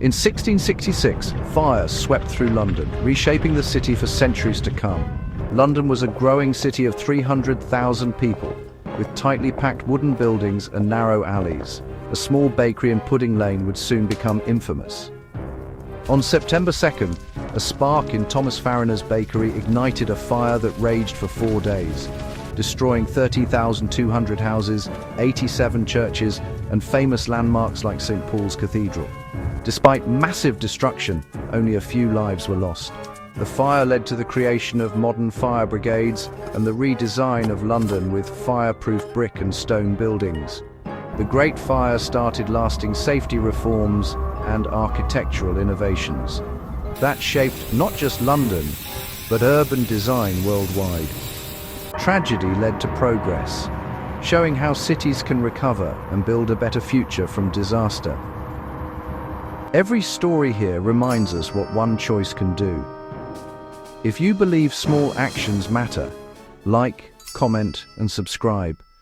In 1666, fire swept through London, reshaping the city for centuries to come. London was a growing city of 300,000 people, with tightly packed wooden buildings and narrow alleys. A small bakery and pudding lane would soon become infamous. On September 2nd, a spark in Thomas Farriner's bakery ignited a fire that raged for 4 days, destroying 30,200 houses, 87 churches, and famous landmarks like St. Paul's Cathedral. Despite massive destruction, only a few lives were lost. The fire led to the creation of modern fire brigades and the redesign of London with fireproof brick and stone buildings. The Great Fire started lasting safety reforms and architectural innovations that shaped not just London, but urban design worldwide. Tragedy led to progress, showing how cities can recover and build a better future from disaster. Every story here reminds us what one choice can do. If you believe small actions matter, like, comment, and subscribe.